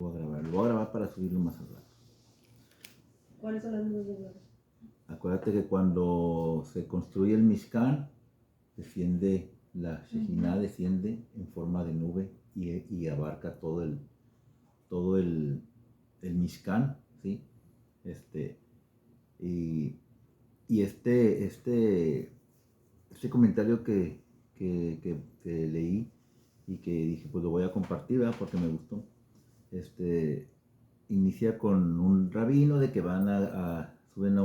Lo voy a grabar para subirlo más al rato. ¿Cuáles son las nubes de gloria? Acuérdate que cuando se construye el Mishkan, desciende la Shejinah, desciende en forma de nube y abarca todo el Mishkan, ¿sí? Y este comentario que leí y que dije, pues lo voy a compartir, ¿verdad? Porque me gustó. Inicia con un rabino de que van suben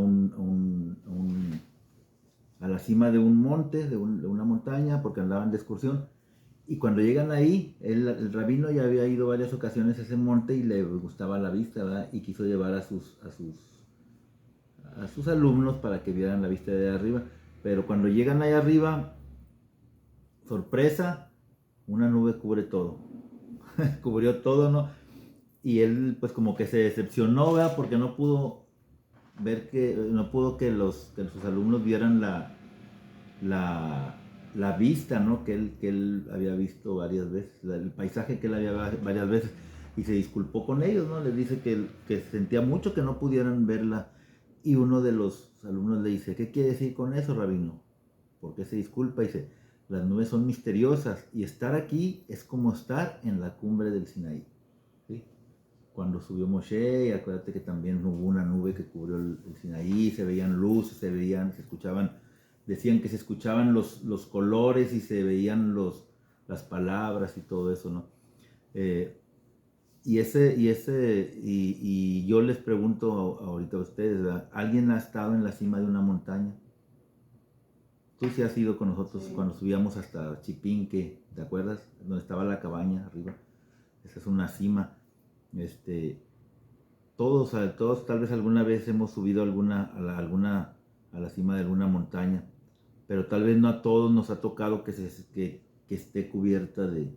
a la cima de un monte, de una montaña, porque andaban de excursión. Y cuando llegan ahí, el rabino ya había ido varias ocasiones a ese monte y le gustaba la vista, ¿verdad? Y quiso llevar a sus alumnos para que vieran la vista de arriba. Pero cuando llegan ahí arriba, sorpresa, una nube cubre todo. Cubrió todo, ¿no? Y él pues como que se decepcionó, ¿verdad? Porque no pudo que sus alumnos vieran la vista, ¿no? Que él había visto varias veces, el paisaje que él había visto varias veces, y se disculpó con ellos, ¿no? Les dice que sentía mucho que no pudieran verla, y uno de los alumnos le dice, ¿qué quiere decir con eso, rabino? ¿Por qué se disculpa? Y dice, las nubes son misteriosas, y estar aquí es como estar en la cumbre del Sinaí, ¿sí? Cuando subió Moshe, y acuérdate que también hubo una nube que cubrió el Sinaí, se veían luces, se escuchaban, decían que se escuchaban los colores y se veían las palabras y todo eso, ¿no? Y yo les pregunto ahorita a ustedes, ¿verdad? ¿Alguien ha estado en la cima de una montaña? Tú sí has ido con nosotros cuando subíamos hasta Chipinque, ¿te acuerdas? Donde estaba la cabaña arriba. Esa es una cima. Todos tal vez alguna vez hemos subido a la cima de alguna montaña, pero tal vez no a todos nos ha tocado que esté cubierta de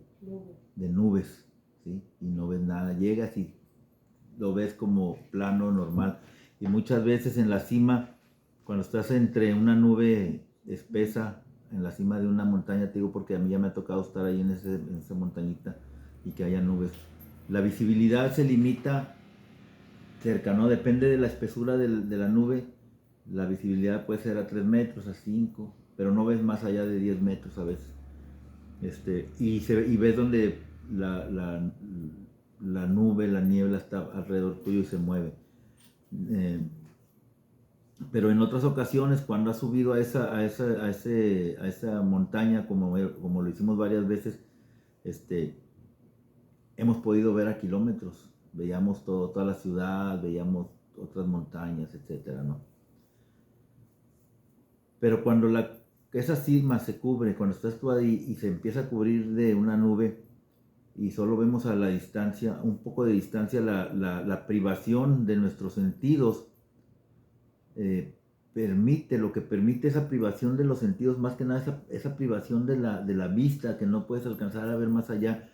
nubes, ¿sí? Y no ves nada, llegas y lo ves como plano, normal. Y muchas veces en la cima, cuando estás entre una nube espesa, en la cima de una montaña, te digo porque a mí ya me ha tocado estar ahí en esa montañita y que haya nubes, la visibilidad se limita cerca, ¿no? Depende de la espesura de la nube, la visibilidad puede ser a 3 metros, a 5, pero no ves más allá de 10 metros a veces. Y ves donde la nube, la niebla está alrededor tuyo y se mueve. Pero en otras ocasiones, cuando has subido a esa montaña, como lo hicimos varias veces, hemos podido ver a kilómetros. Veíamos toda la ciudad, veíamos otras montañas, etcétera, ¿no? Pero cuando esa cima se cubre, cuando estás tú ahí y se empieza a cubrir de una nube y solo vemos a la distancia, un poco de distancia, la privación de nuestros sentidos, lo que permite esa privación de los sentidos, más que nada esa privación de la vista, que no puedes alcanzar a ver más allá,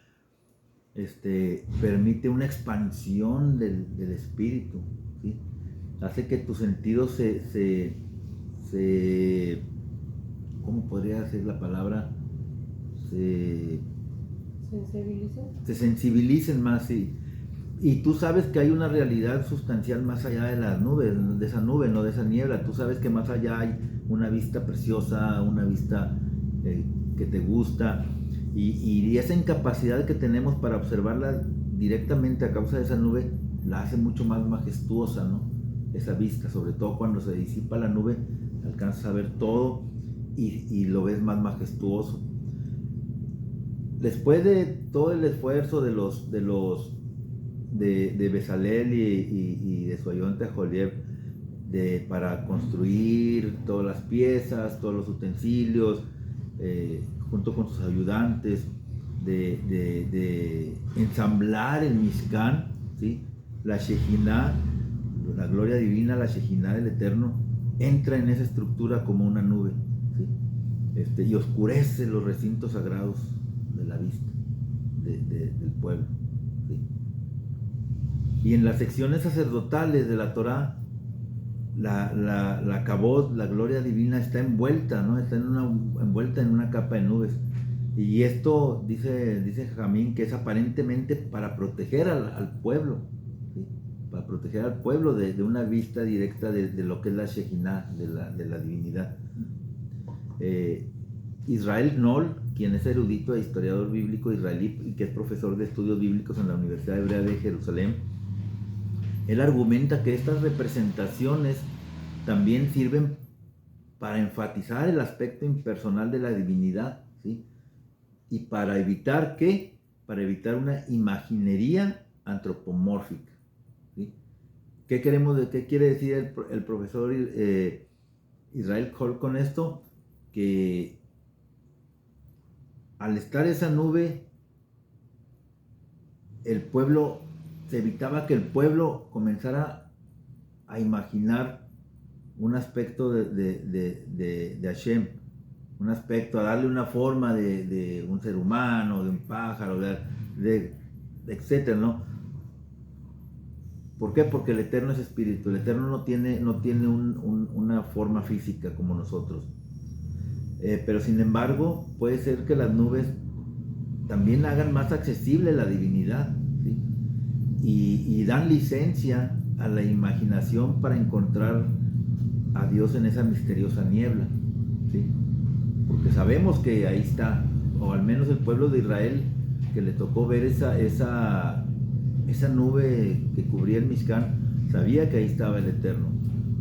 permite una expansión del espíritu, ¿sí? Hace que tus sentidos ¿cómo podría ser la palabra? Se sensibilicen más, sí. Y tú sabes que hay una realidad sustancial más allá de las nubes, de esa nube, no de esa niebla. Tú sabes que más allá hay una vista preciosa, una vista que te gusta. Y esa incapacidad que tenemos para observarla directamente a causa de esa nube la hace mucho más majestuosa, ¿no? Esa vista, sobre todo cuando se disipa la nube, alcanzas a ver todo y lo ves más majestuoso. Después de todo el esfuerzo de Bezalel y de su ayudante Jolieb para construir todas las piezas, todos los utensilios, junto con sus ayudantes, de ensamblar el Mishkan, ¿sí? La Shejinah, la gloria divina, la Shejinah del Eterno, entra en esa estructura como una nube, ¿sí? Y oscurece los recintos sagrados de la vista del pueblo, ¿sí? Y en las secciones sacerdotales de la Torá, la Kabod, la gloria divina, está envuelta, ¿no? Está envuelta en una capa de nubes. Y esto dice Jamín que es aparentemente para proteger al pueblo, ¿sí? Para proteger al pueblo de una vista directa de lo que es la Shejinah, de la divinidad. Israel Knoll, quien es erudito e historiador bíblico israelí y que es profesor de estudios bíblicos en la Universidad Hebrea de Jerusalén, él argumenta que estas representaciones también sirven para enfatizar el aspecto impersonal de la divinidad, ¿sí? Y para evitar ¿qué? Para evitar una imaginería antropomórfica, ¿sí? ¿Qué quiere decir el profesor Israel Knoll con esto? Que al estar esa nube, se evitaba que el pueblo comenzara a imaginar un aspecto de Hashem, un aspecto, a darle una forma de un ser humano, de un pájaro, etcétera, ¿no? ¿Por qué? Porque el Eterno es espíritu, el Eterno no tiene una forma física como nosotros. Pero sin embargo, puede ser que las nubes también hagan más accesible la divinidad, ¿sí? Y dan licencia a la imaginación para encontrar a Dios en esa misteriosa niebla, ¿sí? Porque sabemos que ahí está, o al menos el pueblo de Israel, que le tocó ver esa nube que cubría el Mishkan, sabía que ahí estaba el Eterno,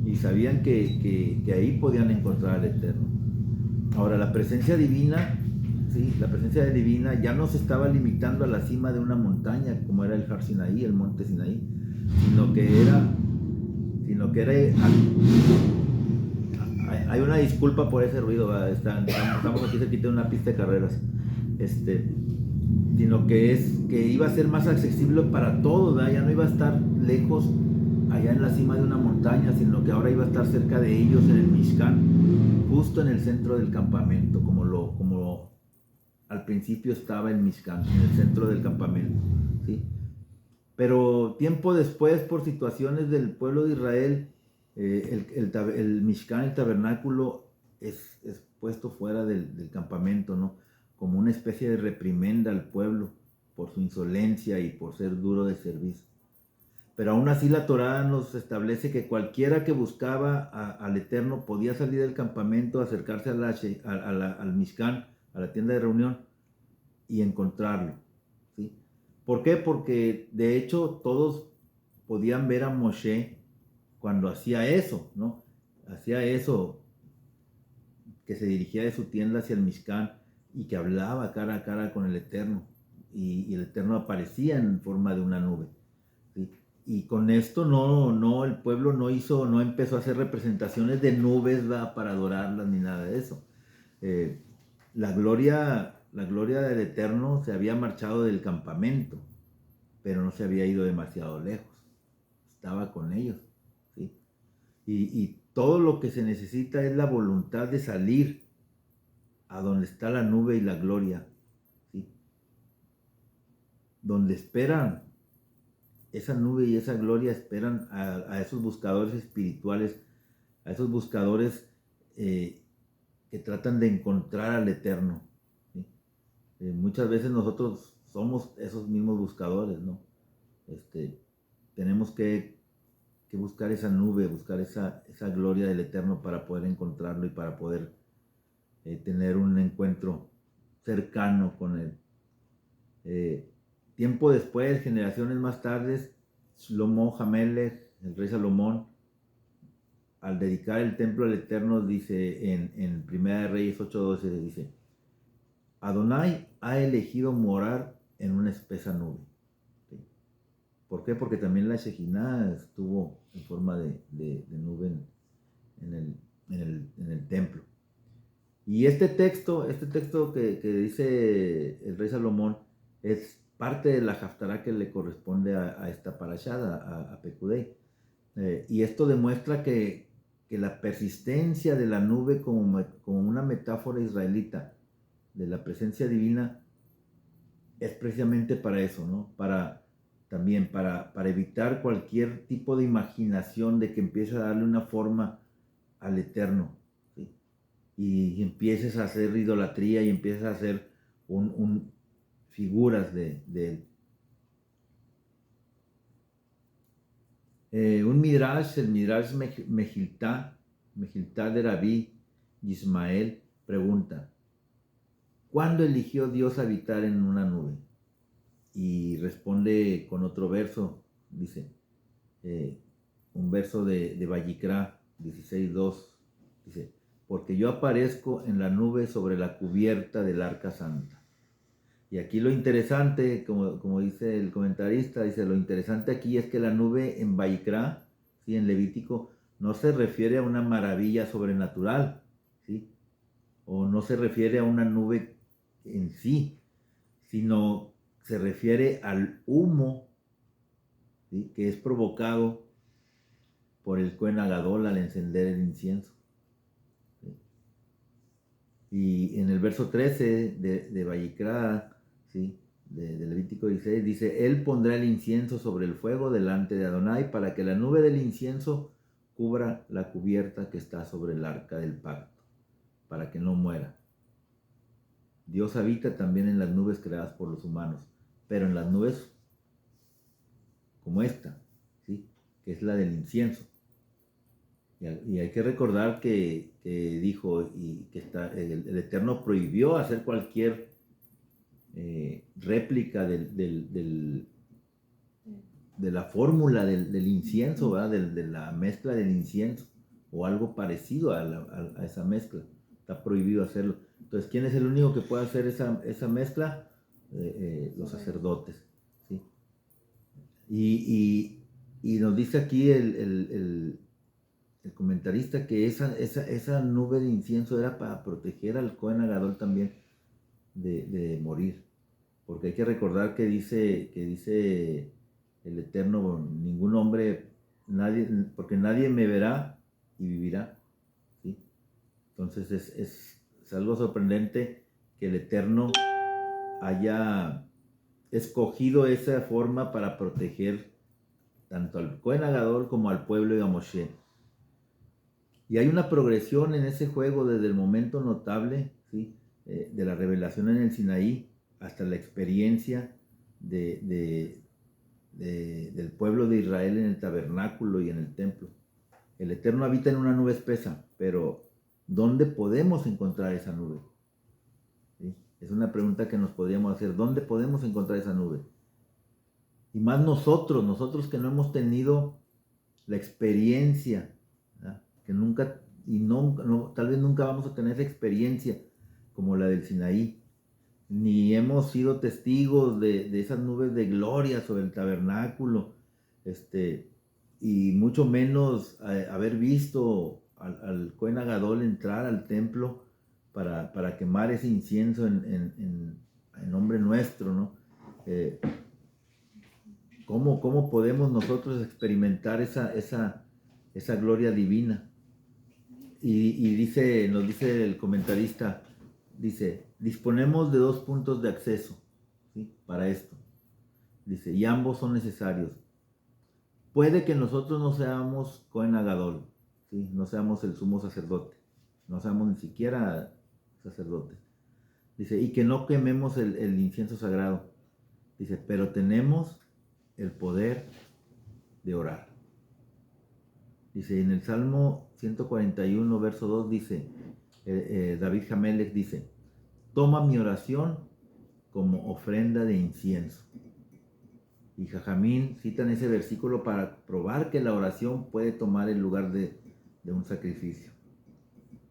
y sabían que ahí podían encontrar al Eterno. Ahora, la presencia divina, ¿sí? La presencia divina ya no se estaba limitando a la cima de una montaña, como era el Har Sinaí, el monte Sinaí, sino que era hay una disculpa por ese ruido, estamos aquí cerquita de una pista de carreras, sino que iba a ser más accesible para todos, ¿verdad? Ya no iba a estar lejos allá en la cima de una montaña, sino que ahora iba a estar cerca de ellos en el Mishkan, justo en el centro del campamento, como al principio estaba el Mishkan, en el centro del campamento, ¿sí? Pero tiempo después, por situaciones del pueblo de Israel, el Mishkan, el tabernáculo, es puesto fuera del campamento, ¿no? Como una especie de reprimenda al pueblo por su insolencia y por ser duro de servicio. Pero aún así la Torá nos establece que cualquiera que buscaba al Eterno podía salir del campamento, acercarse al Mishkan, a la tienda de reunión, y encontrarlo, ¿sí? ¿Por qué? Porque de hecho todos podían ver a Moshe cuando hacía eso, ¿no? Hacía eso, que se dirigía de su tienda hacia el Mishkan y que hablaba cara a cara con el Eterno, y el Eterno aparecía en forma de una nube, ¿sí? Y con esto el pueblo no empezó a hacer representaciones de nubes, ¿verdad? Para adorarlas ni nada de eso. La gloria del Eterno se había marchado del campamento, pero no se había ido demasiado lejos, estaba con ellos, ¿sí? Y todo lo que se necesita es la voluntad de salir a donde está la nube y la gloria, ¿sí? Donde esperan esa nube y esa gloria, esperan a esos buscadores espirituales, a esos buscadores que tratan de encontrar al Eterno, ¿sí? Muchas veces nosotros somos esos mismos buscadores, ¿no? Tenemos que buscar esa nube, buscar esa gloria del Eterno para poder encontrarlo y para poder tener un encuentro cercano con Él. Tiempo después, generaciones más tarde, Shlomo Hamelech, el rey Salomón, al dedicar el templo al Eterno, dice en Primera de Reyes 8:12, dice: Adonai ha elegido morar en una espesa nube. ¿Sí? ¿Por qué? Porque también la Shejinah estuvo en forma de nube en el templo. Y este texto que dice el rey Salomón es parte de la Haftará que le corresponde a esta parashá, a Pekudei. Y esto demuestra que la persistencia de la nube como una metáfora israelita de la presencia divina es precisamente para eso, ¿no? También para evitar cualquier tipo de imaginación de que empiece a darle una forma al Eterno, ¿sí? Y empieces a hacer idolatría y empieces a hacer figuras de él. Un Midrash, el Midrash Mejiltá de Rabí Ismael, pregunta: ¿cuándo eligió Dios habitar en una nube? Y responde con otro verso, dice, un verso de Vayikra 16:2, dice: porque yo aparezco en la nube sobre la cubierta del arca santa. Y aquí lo interesante, como dice el comentarista, dice, lo interesante aquí es que la nube en Vayikra, ¿sí?, en Levítico, no se refiere a una maravilla sobrenatural, ¿sí?, o no se refiere a una nube en sí, sino se refiere al humo, ¿sí?, que es provocado por el Cohen Agadol al encender el incienso. ¿Sí? Y en el verso 13 de Vayikra, ¿sí?, de Levítico 16, dice: él pondrá el incienso sobre el fuego delante de Adonai para que la nube del incienso cubra la cubierta que está sobre el arca del pacto, para que no muera. Dios habita también en las nubes creadas por los humanos, pero en las nubes como esta, ¿sí?, que es la del incienso. Y hay que recordar que dijo y que el Eterno prohibió hacer cualquier réplica de la fórmula del incienso, ¿verdad?, de la mezcla del incienso o algo parecido a esa mezcla. Está prohibido hacerlo. Entonces, ¿quién es el único que puede hacer esa mezcla? Los sacerdotes, ¿sí? Y nos dice aquí el comentarista que esa nube de incienso era para proteger al Cohen Agadol también de morir. Porque hay que recordar que dice el Eterno: ningún hombre, porque nadie me verá y vivirá, ¿sí? Entonces es algo sorprendente que el Eterno haya escogido esa forma para proteger tanto al Cohen Agadol como al pueblo de Moshe. Y hay una progresión en ese juego desde el momento notable, ¿sí?, de la revelación en el Sinaí hasta la experiencia del pueblo de Israel en el tabernáculo y en el templo. El Eterno habita en una nube espesa, pero ¿dónde podemos encontrar esa nube? ¿Sí? Es una pregunta que nos podríamos hacer. ¿Dónde podemos encontrar esa nube? Y más nosotros que no hemos tenido la experiencia, ¿verdad?, que nunca, tal vez nunca vamos a tener esa experiencia como la del Sinaí, ni hemos sido testigos de esas nubes de gloria sobre el tabernáculo, y mucho menos haber visto al Cohen Agadol entrar al templo para quemar ese incienso en nombre nuestro, ¿no? ¿Cómo podemos nosotros experimentar esa gloria divina? Y nos dice el comentarista, dice: disponemos de 2 puntos de acceso, ¿sí?, para esto. Dice, y ambos son necesarios. Puede que nosotros no seamos Cohen Agadol, ¿sí?, no seamos el sumo sacerdote, no seamos ni siquiera sacerdotes. Dice, y que no quememos el incienso sagrado. Dice, pero tenemos el poder de orar. Dice, en el Salmo 141, verso 2, dice, David Hamelech dice: toma mi oración como ofrenda de incienso. Y Jajamín citan ese versículo para probar que la oración puede tomar el lugar de un sacrificio.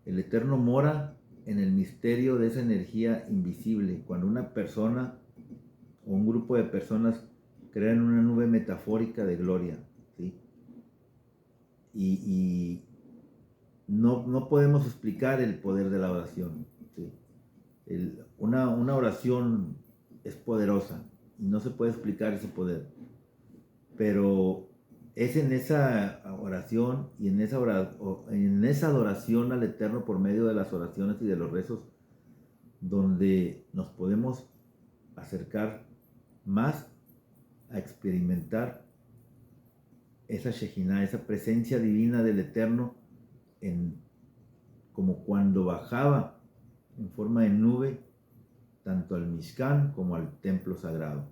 El Eterno mora en el misterio de esa energía invisible. Cuando una persona o un grupo de personas crean una nube metafórica de gloria, ¿sí? Y no podemos explicar el poder de la oración, ¿sí? Una oración es poderosa y no se puede explicar ese poder, pero es en esa oración y en esa adoración al Eterno por medio de las oraciones y de los rezos donde nos podemos acercar más a experimentar esa Shejinah, esa presencia divina del Eterno, como cuando bajaba en forma de nube tanto al Mishkan como al templo sagrado.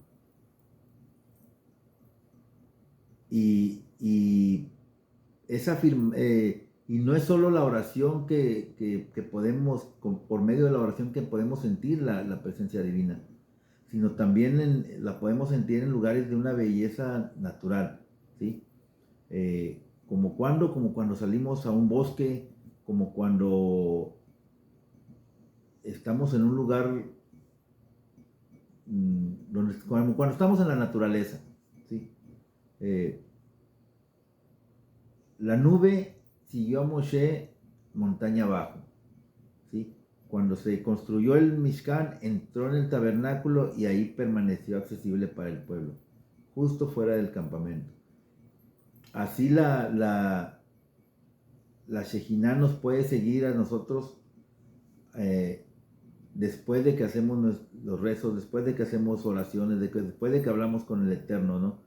Y no es solo la oración que podemos, por medio de la oración que podemos sentir la presencia divina, sino también la podemos sentir en lugares de una belleza natural, ¿sí? Como cuando salimos a un bosque, como cuando estamos en un lugar, cuando estamos en la naturaleza, ¿sí? La nube siguió a Moshe montaña abajo, ¿sí? Cuando se construyó el Mishkan, entró en el tabernáculo y ahí permaneció accesible para el pueblo, justo fuera del campamento. Así la Shejinah nos puede seguir a nosotros después de que hacemos los rezos, después de que hacemos oraciones, después de que hablamos con el Eterno, ¿no?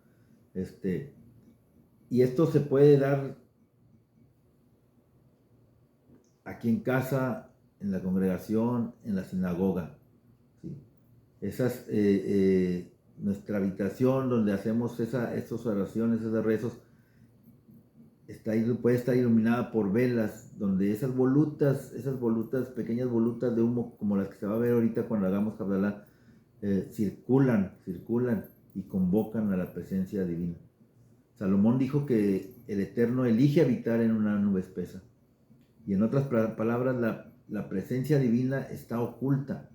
Y esto se puede dar aquí en casa, en la congregación, en la sinagoga, ¿sí? Nuestra habitación donde hacemos esas oraciones, esos rezos, puede estar iluminada por velas, donde esas volutas, pequeñas volutas de humo, como las que se va a ver ahorita cuando hagamos Kabbalah, circulan y convocan a la presencia divina. Salomón dijo que el Eterno elige habitar en una nube espesa. Y en otras palabras, la presencia divina está oculta,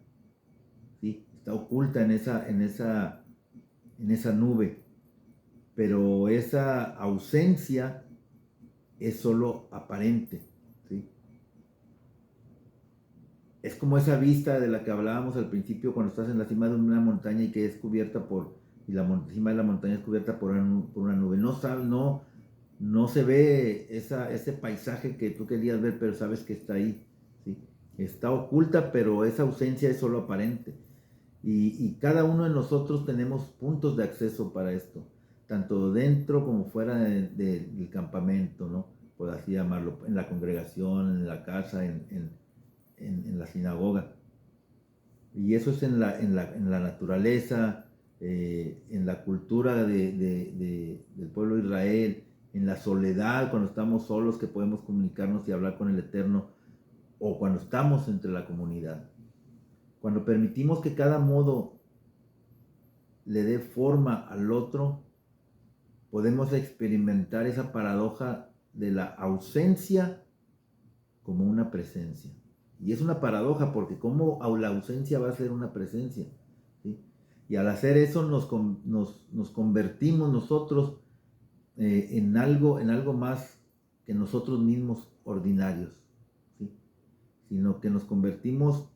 ¿sí? Está oculta en esa nube. Pero esa ausencia es solo aparente, ¿sí? Es como esa vista de la que hablábamos al principio cuando estás en la cima de una montaña y que es cubierta y la cima de la montaña es cubierta por una nube. No se ve ese paisaje que tú querías ver, pero sabes que está ahí, ¿sí? Está oculta, pero esa ausencia es solo aparente. Y cada uno de nosotros tenemos puntos de acceso para esto, tanto dentro como fuera del campamento, ¿no? Por así llamarlo, en la congregación, en la casa, en la sinagoga. Y eso es en la naturaleza, en la cultura del pueblo de Israel, en la soledad, cuando estamos solos que podemos comunicarnos y hablar con el Eterno, o cuando estamos entre la comunidad. Cuando permitimos que cada modo le dé forma al otro, podemos experimentar esa paradoja de la ausencia como una presencia. Y es una paradoja porque ¿cómo la ausencia va a ser una presencia? ¿Sí? Y al hacer eso nos convertimos nosotros en algo más que nosotros mismos ordinarios, ¿sí? Sino que nos convertimos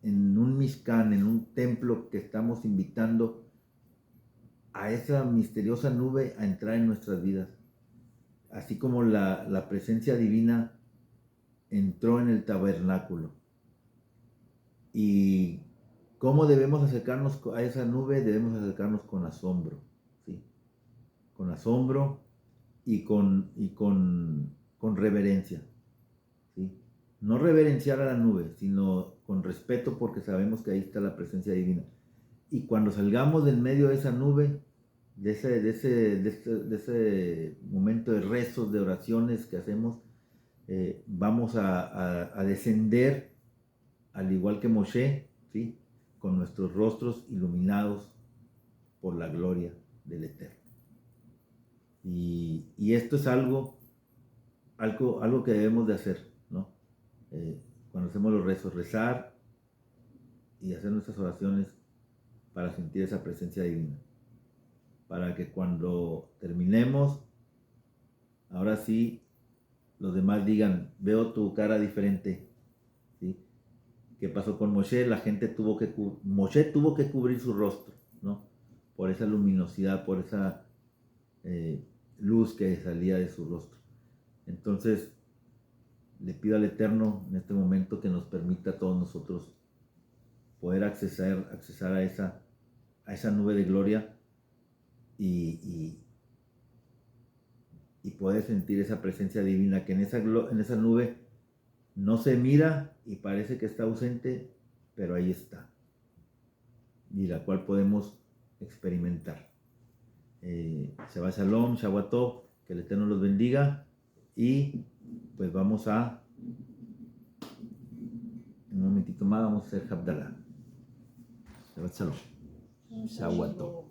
en un Mishkan, en un templo que estamos invitando a esa misteriosa nube a entrar en nuestras vidas. Así como la presencia divina entró en el tabernáculo. Y cómo debemos acercarnos a esa nube, debemos acercarnos con asombro, ¿sí? Con asombro y con reverencia, ¿sí? No reverenciar a la nube, sino con respeto porque sabemos que ahí está la presencia divina. Y cuando salgamos del medio de esa nube, de ese momento de rezos, de oraciones que hacemos, vamos a descender, al igual que Moshe, ¿sí? Con nuestros rostros iluminados por la gloria del Eterno. Y esto es algo que debemos de hacer, ¿no? Cuando hacemos los rezos, rezar y hacer nuestras oraciones para sentir esa presencia divina. Para que cuando terminemos, ahora sí, los demás digan, veo tu cara diferente, ¿sí? ¿Qué pasó con Moshe? Moshe tuvo que cubrir su rostro, ¿no? Por esa luminosidad, por esa luz que salía de su rostro. Entonces, le pido al Eterno en este momento que nos permita a todos nosotros poder accesar a esa nube de gloria y poder sentir esa presencia divina que en esa nube no se mira y parece que está ausente, pero ahí está. y la cual podemos experimentar. Shabbat Shalom, Shabbat Tov, que el Eterno los bendiga y pues vamos a, un momentito más, vamos a hacer Havdalah. Shabbat Shalom, Shabbat Tov.